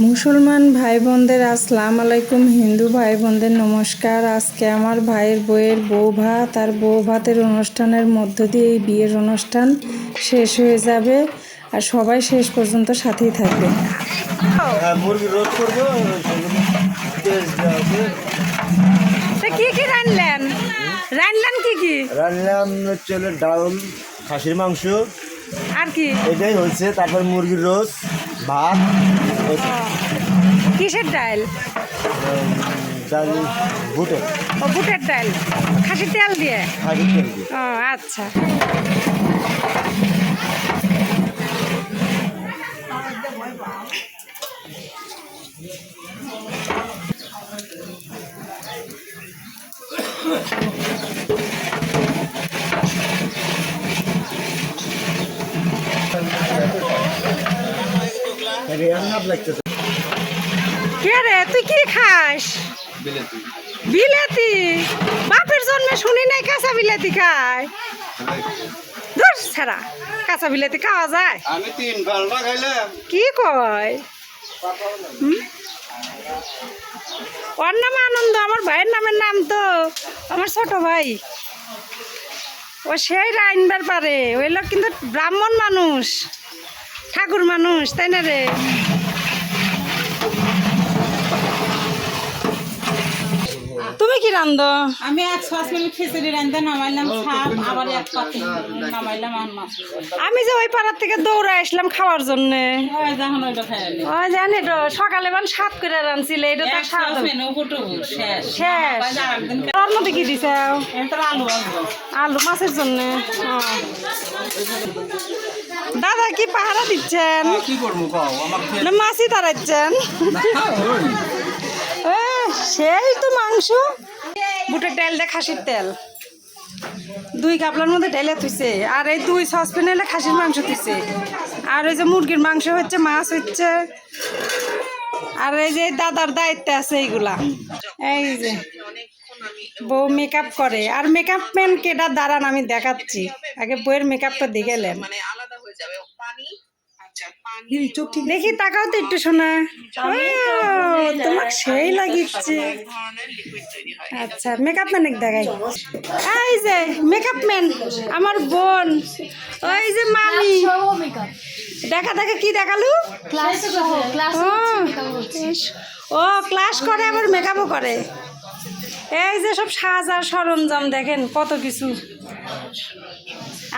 মুসলমান ভাই বোনদের আসসালামু আলাইকুম, হিন্দু ভাই বোনদের নমস্কার। আজকে আমার ভাইয়ের বউয়ের বউ ভাত আর বউ ভাতের অনুষ্ঠানের মধ্য দিয়ে এই বিয়ের অনুষ্ঠান শেষ হয়ে যাবে, আর সবাই শেষ পর্যন্ত সাথেই থাকবে। কি কি রান্নলেন? রান্নাম হচ্ছে ডাল, খাসির মাংস আর কি এটাই হয়েছে। তারপর মুরগির রোস্ট, ভাত। কিসের ডাল? ডাল বুটের। ও, বুটের ডাল খাসির তেল দিয়ে। খাসির তেল দিয়ে। ও আচ্ছা। কে রে, তুই কি খাস? বিলাতি। বাপের জন্মে শুনি নাই কাঁচা বিলাতি খায়। ধুর ছাড়া, কাঁচা বিলাতি খাওয়া যায়? আমি 3 ঘন্টা খাইলাম। কি কয়? ওর নাম আনন্দ, আমার ভাইয়ের নামের নাম তো আমার ছোট ভাই। ও সেই রাইনবার পারে, ওই লোক কিন্তু ব্রাহ্মণ মানুষ, ঠাকুর মানুষ, তাই না রে? তুমি কি রান্ধ? আমি এক সসপ্যানে খিচুড়ি রান্ধতে নামাইলাম, সাপ আবার এক পাতি নামাইলাম আর মাছ। আমি যে ওই পাড়ার থেকে দৌড়ে আসলাম খাওয়ার জন্য। ওই যখন ওইটা খাইলি ওই জানি তো, সকালে বান 7 করে রাঁধছিলে, এটা তো এক সসপ্যানে উপটু শেষ শেষ। আরেকদিন ওর মধ্যে কি দিছে? এটা আলু আসবো। আলু মাছের জন্য। দাদা কি পাহারা দিচ্ছেন কি করবো কও? না মাছই তাড়াচ্ছেন? সেই তো মাংস, বুটের ডাল দিয়ে খাসির তেল 2 কাপলার মধ্যে ঢেলে থুইছে, আর এই 2 সসপ্যানে এলে খাসির মাংস থুইছে, আর ওই যে মুরগির মাংস হচ্ছে, মাছ হচ্ছে, আর এই যে দাদার দায়িত্বে আছে এইগুলা। এই যে বউ মেকআপ করে, আর মেকআপ ম্যান কেটা দাঁড়ান আমি দেখাচ্ছি, আগে বউয়ের মেকআপটা দেখে এলেন। দেখি তাকাও তো একটু, শোনা তোমাকে সেই লাগিচ্ছে। আচ্ছা, মেকআপ ম্যান দেখাই। এই যে মেকআপ ম্যান আমার বোন, ওই যে মামি। দেখা দেখা কি দেখালু? ও ক্লাস করে, আবার মেকআপও করে। এই যে সব সাজার সরঞ্জাম দেখেন, কত কিছু।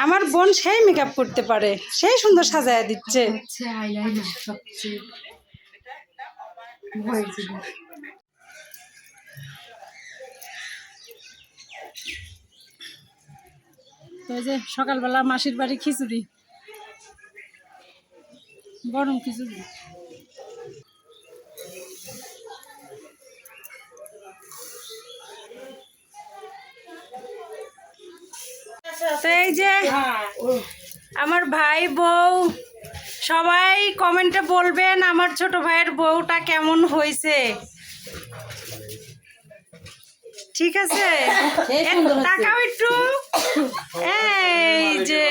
আমার বোন সেই মেকআপ করতে পারে, সেই সুন্দর সাজায় দিচ্ছে। তো যে সকালবেলা মাসির বাড়ি খিচুড়ি, গরম খিচুড়ি। তো এই যে আমার ভাই বউ, সবাই কমেন্টে বলবেন আমার ছোট ভাইয়ের বউটা কেমন হয়েছে, ঠিক আছে? তাকাও একটু। এই যে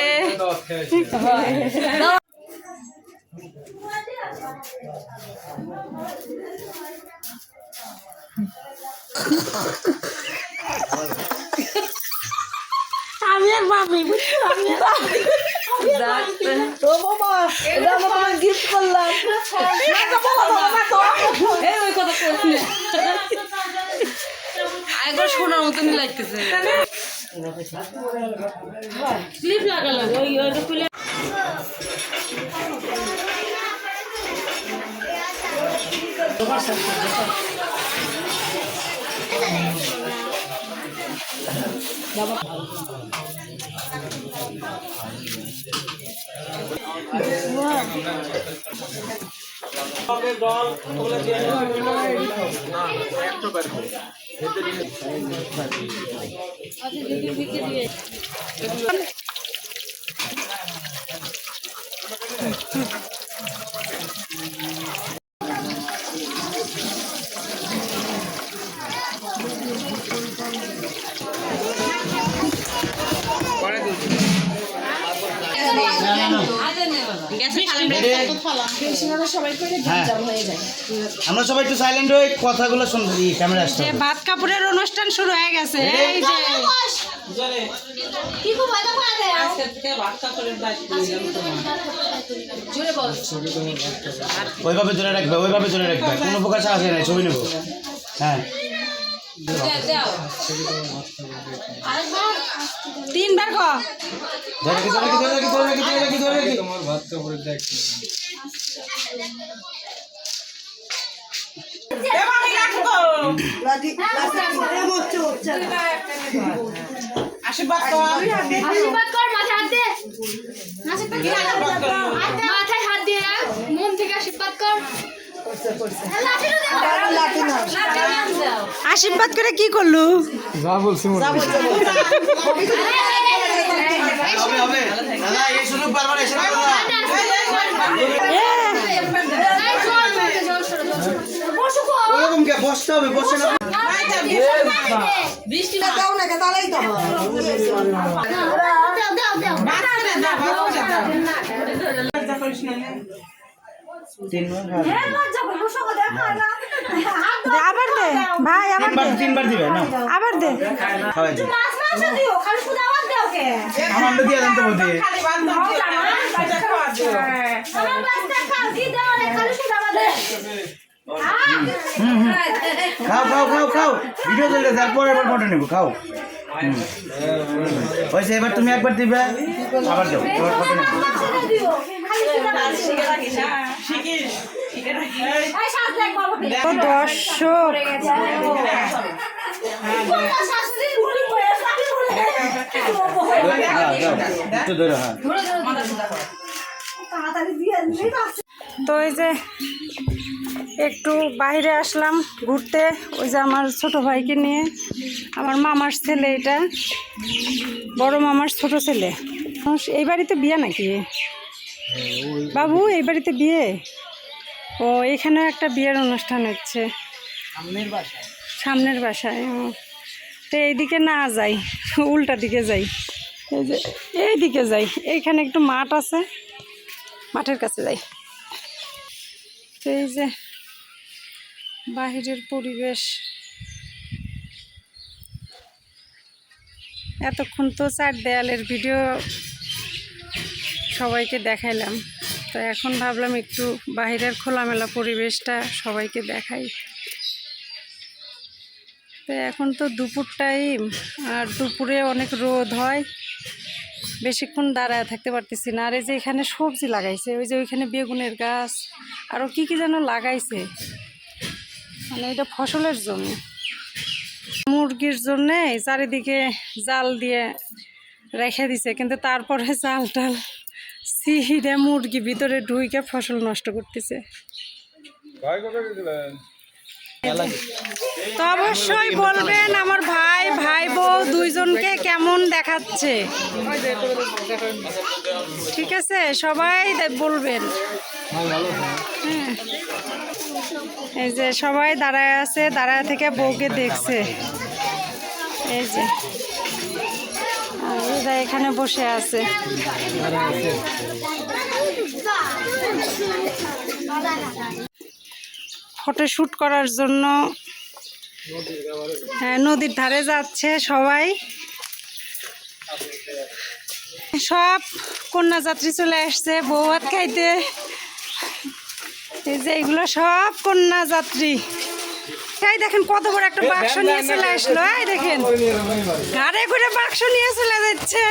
আমি আর মামি, গিফট করলাম। শোনার মতন লাগতেছে। ক্লিপ লাগালাম ওইটা খুলে। গ্যাসে হ্যাঁ আমরা সবাই একটু সাইলেন্ট হয়ে কথাগুলো শুনছি ক্যামেরা আসছে যে ভাত কাপড়ের অনুষ্ঠান শুরু হয়ে গেছে এই যে আজকে থেকে বাচ্চা করে দায়িত্ব নিলাম তোমার। ওইভাবে ধরে রাখবে কোনো প্রকার সাহস নাই ছবি নেবো হ্যাঁ তিনবার ক ধরে রাখি আশীর্বাদ কর। আশীর্বাদ কর মাথায় হাত দে মাথায় হাত দিয়ে রাখ মন থেকে আশীর্বাদ কর আশীর্বাদ করে কি করলু হবে দাদা এই সুযোগ বারবার এসে না ওরকম কে বসতে হবে বসে না বৃষ্টি আবার দে ভাই আবার দে তিনবার দিবে না আবার দে খাওয়াই দিবে আমার দিয়ে দেন তো বলতে খালি বান্ধব খাও ভিডিও চলে তারপর এবার ফটো নেবো খাও হয়েছে এবার তুমি একবার দিবে আবার দেবো এবার ফটো নেবো ও দর্শক একটু ধরো হ্যাঁ তো এই যে একটু বাইরে আসলাম ঘুরতে ওই যে আমার ছোট ভাইকে নিয়ে আমার মামার ছেলে এটা বড় মামার ছোট ছেলে এই বাড়িতে বিয়ে নাকি বাবু এই বাড়িতে বিয়ে ও এখানে একটা বিয়ের অনুষ্ঠান হচ্ছে সামনের বাসায় ও। তো এইদিকে না যাই উল্টা দিকে যাই এই যে এইদিকে যাই এইখানে একটু মাঠ আছে মাঠের কাছে যাই তো এই যে বাহিরের পরিবেশ এতক্ষণ তো চার দেয়ালের ভিডিও সবাইকে দেখাইলাম তো এখন ভাবলাম একটু বাহিরের খোলামেলা পরিবেশটা সবাইকে দেখাই তো এখন তো দুপুর টাইম আর দুপুরে অনেক রোদ হয় বেশিক্ষণ দাঁড়ায় থাকতে পারতেছি না আর এই যে এখানে সবজি লাগাইছে ওই যে ওইখানে বেগুনের গাছ আরও কী কী যেন লাগাইছে মানে এটা ফসলের জন্য মুরগির জন্যে চারিদিকে জাল দিয়ে রেখে দিছে কিন্তু তারপরে জাল টাল সিহিরে মুরগি ভিতরে ঢুইকে ফসল নষ্ট করতেছে তো অবশ্যই বলবেন আমার ভাই বউ দুইজনকে কেমন দেখাচ্ছে ঠিক আছে সবাই বলবেন হ্যাঁ এই যে সবাই দাঁড়ায় আছে দাঁড়ায় থেকে বউকে দেখছে এই যে আর এরা এখানে বসে আছে ফটোশ্যুট করার জন্য হ্যাঁ নদীর ধারে যাচ্ছে সবাই সব কন্যা যাত্রী চলে আসছে বউ ভাত খাইতে এই যে এগুলো সব কন্যা যাত্রী তাই দেখেন কত বড় একটা বাক্স নিয়ে চলে আসলো এই দেখেন ঘাড়ে করে বাক্স নিয়ে চলে যাচ্ছে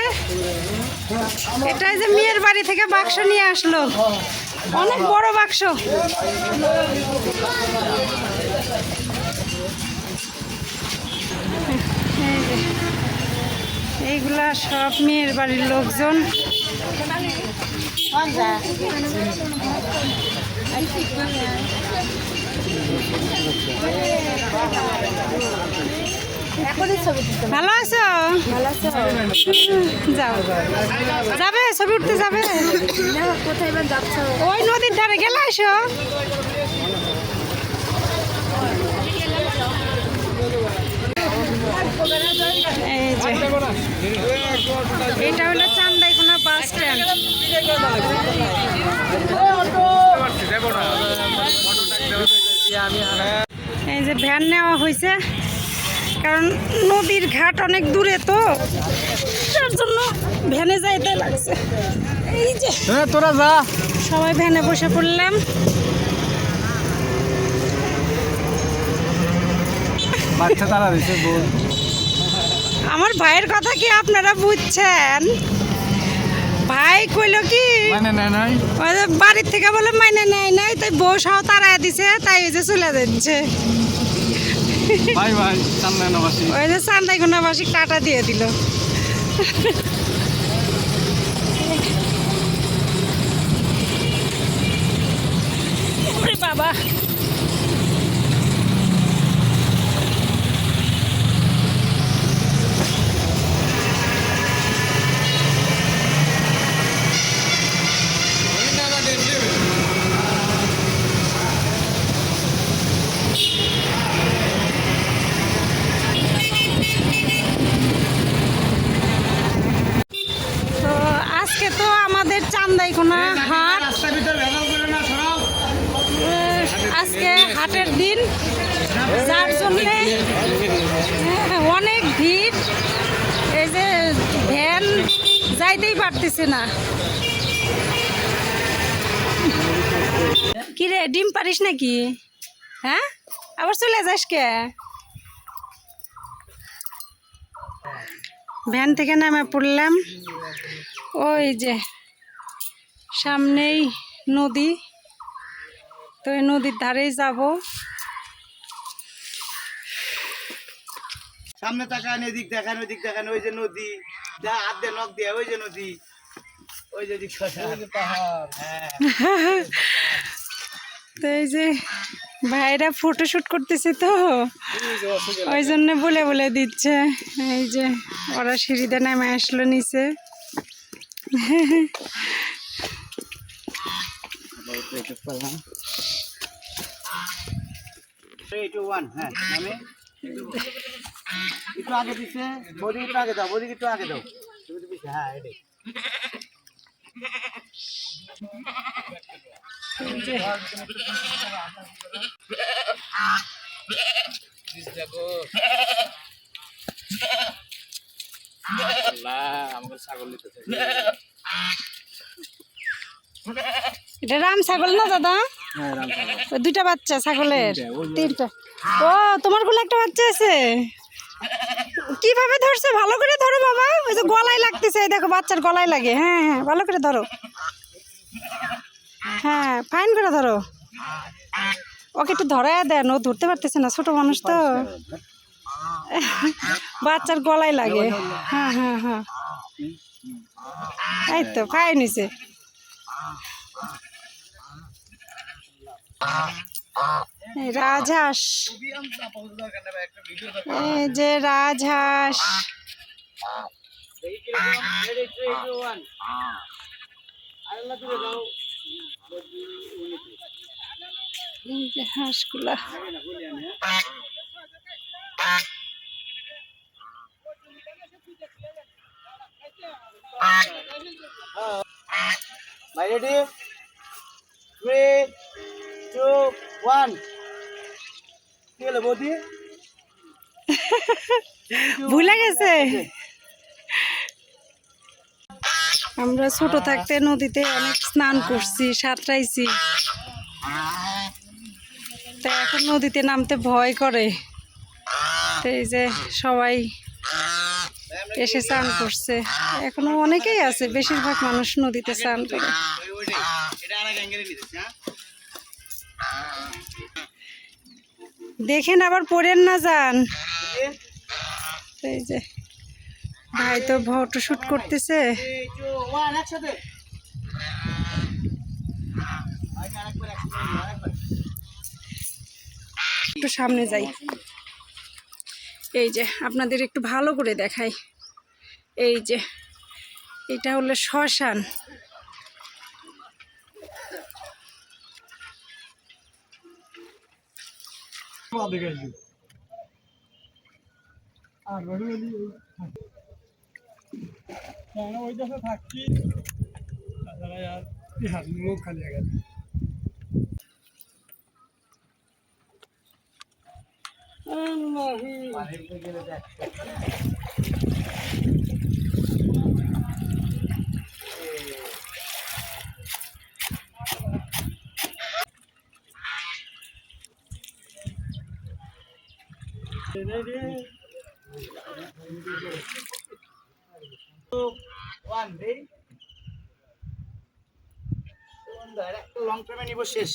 এটাই যে মেয়ের বাড়ি থেকে বাক্স নিয়ে আসলো অনেক বড় বাক্স এইগুলা সব মেয়ের বাড়ির লোকজন ভালো আছো যাও যাবে ছবি উঠতে যাবে কোথায় এবার যাচ্ছ ওই নদীর ধারে গেলে আসো এই যে এটা হলো চান্দাইকোনা বাস স্ট্যান্ড এই যে ভ্যান নেওয়া হয়েছে, কারণ নদীর ঘাট অনেক দূরে তো, তার জন্য ভ্যানে যাইতে লাগছে। এই যে তোরা যা সবাই ভ্যানে বসে পড়লাম। বাচ্চা তারা দিছে বল আমার ভাইয়ের কথা কি আপনারা বুঝছেন? ভাই কইল কি মানে নাই ওই যে বাড়ির থেকে বলে মাইনে নেয় নাই, তাই বউ সহ তাড়ায় দিছে, তাই এই যে চলে যাচ্ছে। ভাই ভাই চান্দাইনবাসী ওই যে চান্দাইগুনাবাসী টাটা দিয়ে দিল। ওরে বাবা, তো আজকে তো আমাদের চান্দাইকোনা হাট, রাস্তার ভিতর ভেজাল করে না সরাও। আজকে হাটের দিন, যার জন্যে অনেক ভিড়। এই যে ভ্যান যাইতেই পারতেছে না। কিরে ডিম পারিস নাকি? হ্যাঁ, আবার চলে যাস কে? ভ্যান থেকে নামে পড়লাম। ওই যে সামনেই নদী, তো এই নদীর ধারেই যাব। সামনে তাকান, এদিক দেখান, ওইদিক দেখান, ওই যে নদী, যা হাত দিয়ে নখ দিয়ে, ওই যে নদী, ওই যে দিক পাহাড়। হ্যাঁ তো এই যে ভাইরা ফটো শুট করতেছে, তো ওই জন্য বলে বলে দিচ্ছে। এই যে ওরা সিঁড়িতে নামে আসলো নিচে। 3, 2, 1, হ্যাঁ নামে একটু আগে দিচ্ছে, বৌদি একটু আগে দাও, বৌদি একটু আগে দাও, তুমি তো পিছে, হ্যাঁ এটাই। এটা রাম ছাগল না দাদা? ওই দুইটা বাচ্চা ছাগলের, তিনটা। ও তোমার কোলে একটা বাচ্চা আছে? কিভাবে ধরছে? ভালো করে ধরো বাবা, ওই যে গলায় লাগতেছে, এই দেখো বাচ্চার গলায় লাগে। হ্যাঁ হ্যাঁ, ভালো করে ধরো, হ্যাঁ ফাইন করে ধরো। ওকে একটু ধরায় দেন, ও ধরতে পারতেছে না, ছোট মানুষ তো, বাচ্চার গলায় লাগে। হ্যাঁ হ্যাঁ হ্যাঁ, এই তো ফাইন হয়েছে। এই রাজহাঁস, এই যে রাজহাঁস। এই যে হাঁসগুলা, ভাই রেডি, 3, 2, 1, কি হলো বৌদি? ভুলে গেছে। আমরা ছোট থাকতে নদীতে অনেক স্নান করছি, সাঁতরাইছি, তো এখন নদীতে নামতে ভয় করে। তো এই যে সবাই এসে স্নান করছে, এখনো অনেকেই আছে, বেশিরভাগ মানুষ নদীতে স্নান করে। এটা আরেক অ্যাঙ্গেলে নিতেছি, হ্যাঁ দেখেন আবার পড়েন না যান। এই যে ভাই তো ফটো শুট করতেছে। 3, 2, 1, একসাথে। একটু সামনে যাই, এই যে আপনাদের একটু ভালো করে দেখাই। এই যে এটা হলো শ্মশান। ওই দেশে থাকি, তাছাড়া আর মুখ খালি গেছে। লং টাইমে নিব শেষ।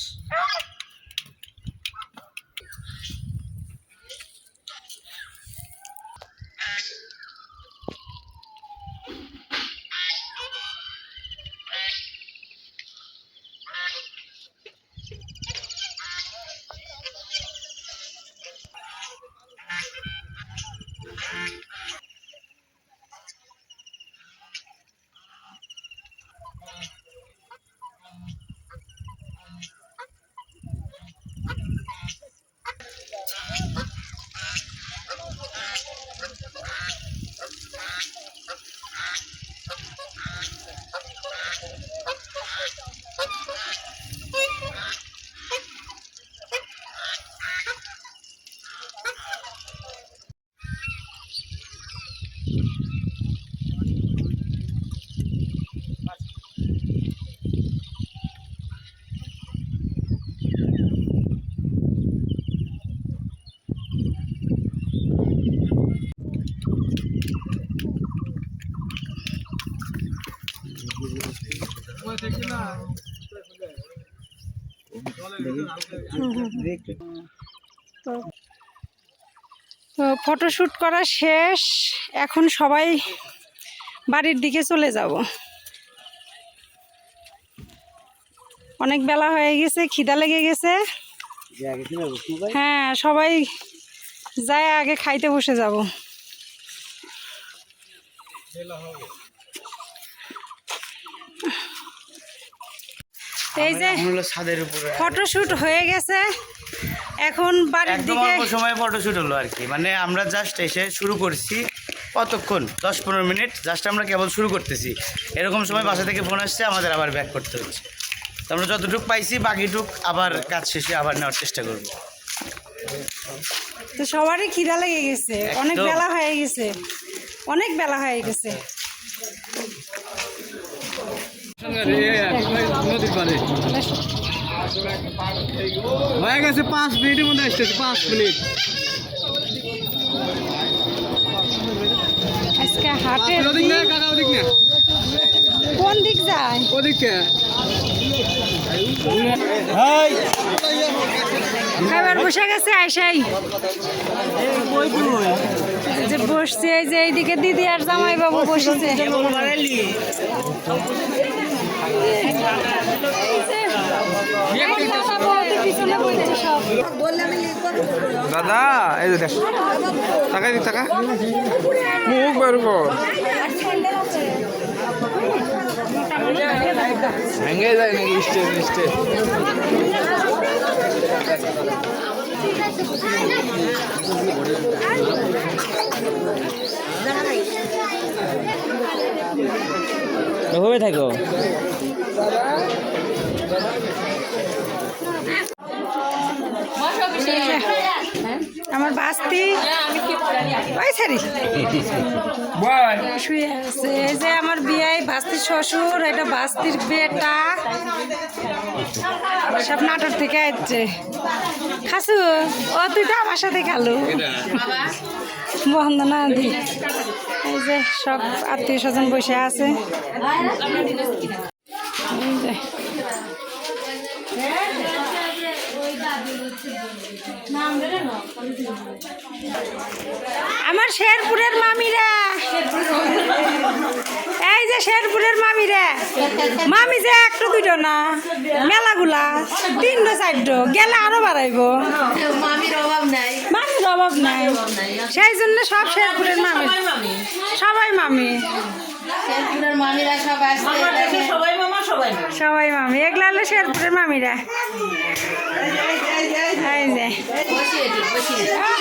তো ফটোশ্যুট করা শেষ, এখন সবাই বাড়ির দিকে চলে যাব। অনেক বেলা হয়ে গেছে, খিদা লেগে গেছে। হ্যাঁ, সবাই যায় আগে খাইতে বসে যাব। এই যে ছাদের উপরে ফটোশ্যুট হয়ে গেছে, এখন বাড়ির একদম দিকে। অল্প সময় ফটোশ্যুট হলো আর কি, মানে আমরা জাস্ট এসে শুরু করছি। কতক্ষণ? 10-15 মিনিট জাস্ট আমরা কেবল শুরু করতেছি। এরকম সময় বাসা থেকে ফোন আসছে, আমাদের আবার ব্যাক করতে হচ্ছে। তো আমরা যতটুকু পাইছি বাকিটুক আবার কাজ শেষে আবার নেওয়ার চেষ্টা করব। তো সবারই খিদা লেগে গেছে, অনেক একদম। বেলা হয়ে গেছে, অনেক বেলা হয়ে গেছে। নদীর পারে হয়ে গেছে 5 মিনিটের মধ্যে আসতেছে। 5 মিনিট আজকে হাটের ওদিক না দিন। কাকা, ওদিক না, কোন দিক যায়? ওদিকে খাবার বসে গেছে আইসাই যে বসছে, এই যে এইদিকে দিদি আর জামাই বাবু বসেছে। পিছনে বসছে সব। দাদা, এই যে দেখ, টাকা দি, টাকা মুখ বের কর, ভেঙে যায় নাকি স্টেজ স্টেজ। হবে থাকো আমার বাস্তি ওই সারি শুয়ে আছে। এই যে আমার বিয়াই বাস্তির শ্বশুর, এটা বাস্তির বেটা, সব নাটোর থেকে আসছে। খাসু ও, তুই তো আমার সাথে খালু বন্দনা দি। এই যে সব আত্মীয় স্বজন বসে আছে। এই যে আমার শেরপুরের মামিরা, এই যে শেরপুরের মামিরা, মামি যে একটা দুটো না, মেলাগুলা 3-4 গেলে আরো বাড়াইব। মামির অভাব নাই, মামির অভাব নাই, সেই জন্য সব শেরপুরের মামি, সবাই মামি, শেরপুরের মামিরা সব আসছে, সবাই মামা, সবাই সবাই মামি। এগুলা হলো শেরপুরের মামিরা। এই যে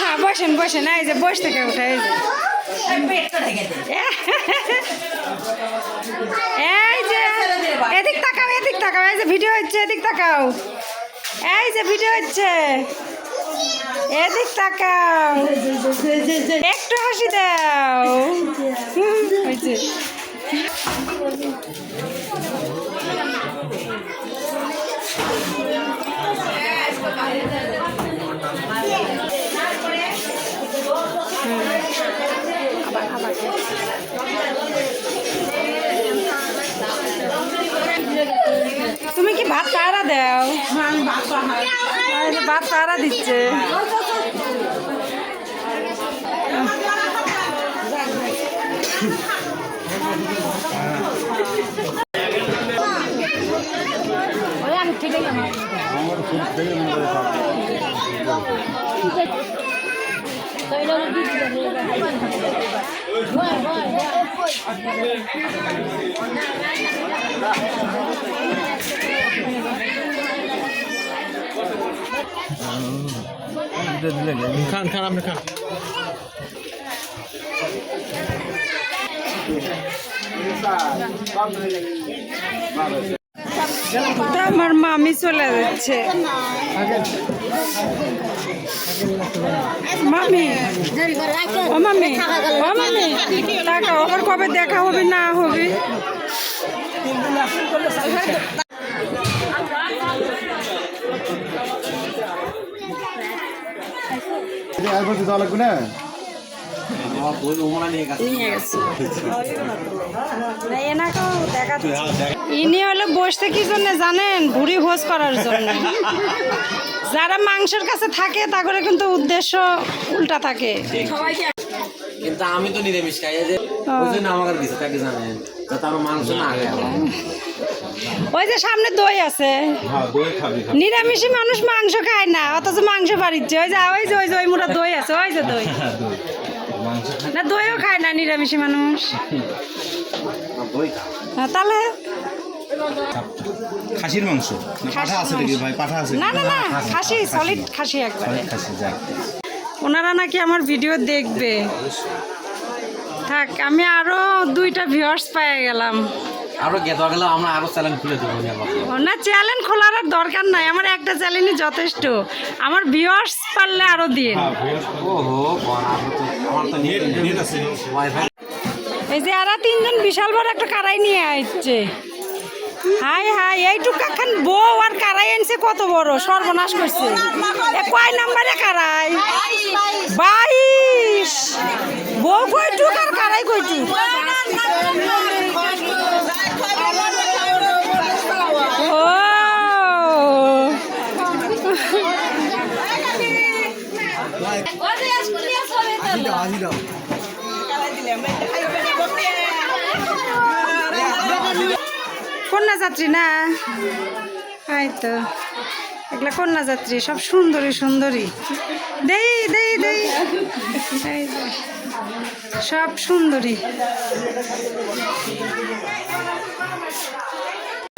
হ্যাঁ, বসেন বসেন, এই যে বসে থেকে উঠে, এই যে এই যে এদিক তাকাও, এদিক তাকাও, এই যে ভিডিও হচ্ছে, এদিক তাকাও, এই যে ভিডিও হচ্ছে। এদিক তাকাও, একটু হাসি দাও। হয়েছে। তুমি কি ভাত তারা দাও? ভাত তারা দিচ্ছে। খান খান আপনি খান। আমার মামি চলে যাচ্ছে। মামি, ও মামি, ও মামি, টাকা আবার কবে দেখা হবে না হবে? ইনি হলো বসতে কি জন্য জানেন? ভুড়ি ভোজ করার জন্য। যারা মাংসের কাছে থাকে তাদের কিন্তু উদ্দেশ্য উল্টা থাকে। কিন্তু আমি তো নিরামিষ খাই, যে ওই জন্য আমার কিছু থাকে জানেন, যাতে আমার মাংস না আগে। ওই যে সামনে দই আছে, নিরামিষী মানুষ মাংস খায় না, অথচ মাংস বাড়িচ্ছে। ওই যে ওই যে ওই যে ওই মোটা দই আছে, ওই যে দই না, দইও খায় না নিরামিষী মানুষ। তাহলে খাসির মাংস পাঠা আছে নাকি ভাই? পাঠা আছে? না না না, খাসি, সলিড খাসি একবারে। ওনারা নাকি আমার ভিডিও দেখবে। থাক, আমি আরো 2টা ভিউয়ার্স পেয়ে গেলাম। আরো গেত গেলে আমরা আরো চ্যানেল খুলে দেবো। না, চ্যানেল খোলার আর দরকার নাই, আমার একটা চ্যানেলই যথেষ্ট। আমার ভিউয়ার্স পারলে আরো দিন। ওহো, আমার তো নেট আছে, ওয়াইফাই। এই যে আর 3জন বিশাল বড় একটা কারাই নিয়ে আসছে। হাই হাই, এইটুক খান বউ আর কারাই আনছে, কত বড় সর্বনাশ করছে। কয় নাম্বারে কারাই? 22। বউ কইটুক আর কারাই কইটুক? কন্যা যাত্রী না? এই তো এগুলা কন্যা যাত্রী, সব সুন্দরী সুন্দরী। দেই দেই দেই, সব সুন্দরী।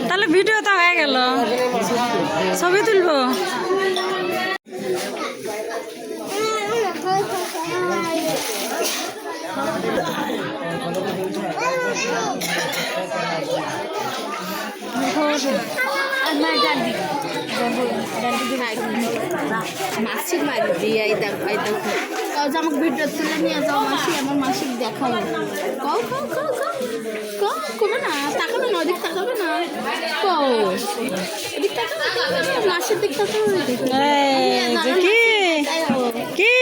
তাহলে ভিডিও তো হয়ে গেল, ছবি তুলবো। মাসির মারি দিয়ে আমাকে ভিডিও তুলে নিয়ে যাও মাসি, আমার মাসিক দেখাও। কও কও কও কও কবে না, তাকাবে না, ওদিক তাকাবে না, কও এদিক তাকাবে, মাসির দিক তাকাবে। কি কি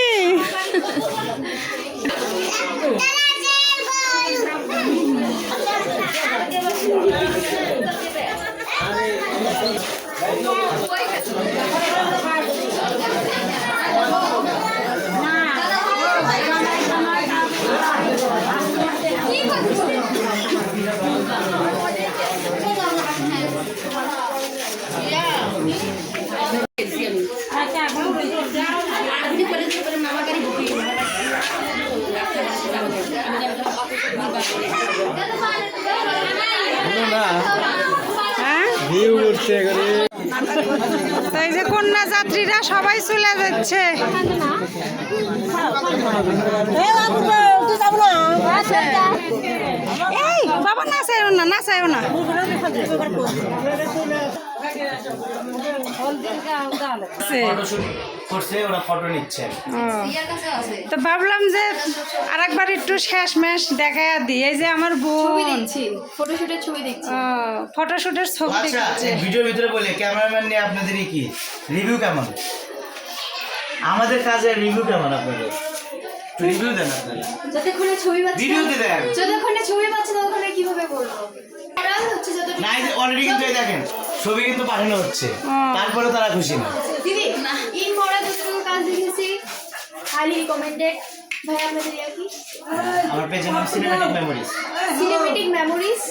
তো এই যে কন্যা যাত্রীরা সবাই চলে যাচ্ছে। এই বাবা, নাচাইও না, নাচাইও না। ফটোশুট করছে, ওরা ফটো নিচ্ছে। তো ভাবলাম যে আরেকবার একটু শেষ মেশ দেখায় দিই। এই যে আমার বোন ফটোশুটের ছবি দেখছি। ফটোশুটের ছবি আচ্ছা, দেখছে। ভিডিওর ভিতরে বলে ক্যামেরাম্যান নিয়ে আপনাদের কি রিভিউ কেমন, আমাদের কাজের রিভিউ কেমন আপনাদের, রিভিউ দেন আপনারা, যতক্ষণে ছবি পাচ্ছি ভিডিওতে দেন। যতক্ষণে ছবি পাচ্ছি ততক্ষণে কিভাবে বলবো? ওরাও হচ্ছে যতক্ষণ না, অলরেডি কিন্তু এই দেখেন ছবি কিন্তু পাঠানো হচ্ছে, তারপরে তারা খুশি না। দিদি ইন মরা যতটুকু কাজ দেখেছি হাইলি রিকমেন্ডেড। ভাই আপনাদের ইয়া কি? আমার পেজের নাম cinematic memories. Cinematic memories.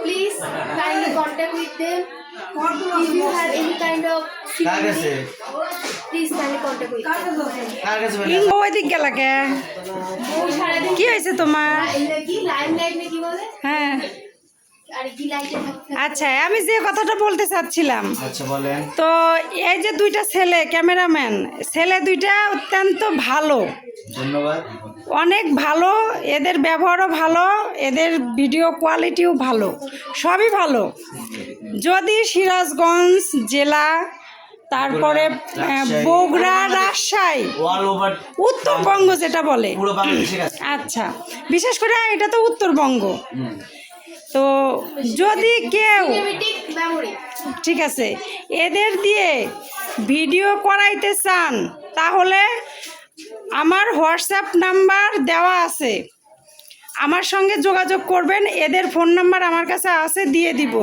Please kindly contact with them. If you have any kind of কার কাছে, please kindly contact with them. কার কাছে বলে ইঙ্গ ওইদিক গেলাকে ও সারাদিন কি হয়েছে তোমার? এটা কি লাইম লাইট নাকি বলে? হ্যাঁ আর কি লাইটে থাকতে আচ্ছা, আমি যে কথাটা বলতে চাচ্ছিলাম, আচ্ছা বলেন। তো এই যে দুইটা ছেলে ক্যামেরাম্যান, ছেলে দুইটা অত্যন্ত ভালো, ধন্যবাদ। অনেক ভালো, এদের ব্যবহারও ভালো, এদের ভিডিও কোয়ালিটিও ভালো, সবই ভালো। যদি সিরাজগঞ্জ জেলা, তারপরে বগুড়া, রাজশাহী, অল ওভার উত্তরবঙ্গ যেটা বলে, পুরো বাংলাদেশের কাছে। আচ্ছা বিশেষ করে এটা তো উত্তরবঙ্গ, তো যদি কেউ সিনেমেটিক মেমোরি ঠিক আছে এদের দিয়ে ভিডিও করাইতে চান তাহলে আমার হোয়াটসঅ্যাপ নাম্বার দেওয়া আছে, আমার সঙ্গে যোগাযোগ করবেন। এদের ফোন নাম্বার আমার কাছে আছে, দিয়ে দিব।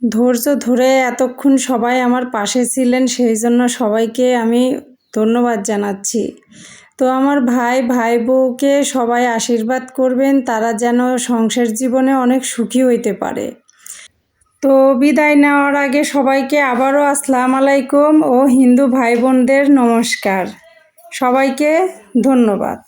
ধৈর্য ধরে এতক্ষণ সবাই আমার পাশে ছিলেন, সেই জন্য সবাইকে আমি ধন্যবাদ জানাচ্ছি। তো আমার ভাই বউকে সবাই আশীর্বাদ করবেন, তারা যেন সংসার জীবনে অনেক সুখী হইতে পারে। তো বিদায় নেওয়ার আগে সবাইকে আবারও আসসালামু আলাইকুম ও হিন্দু ভাই বোনদের নমস্কার। সবাইকে ধন্যবাদ।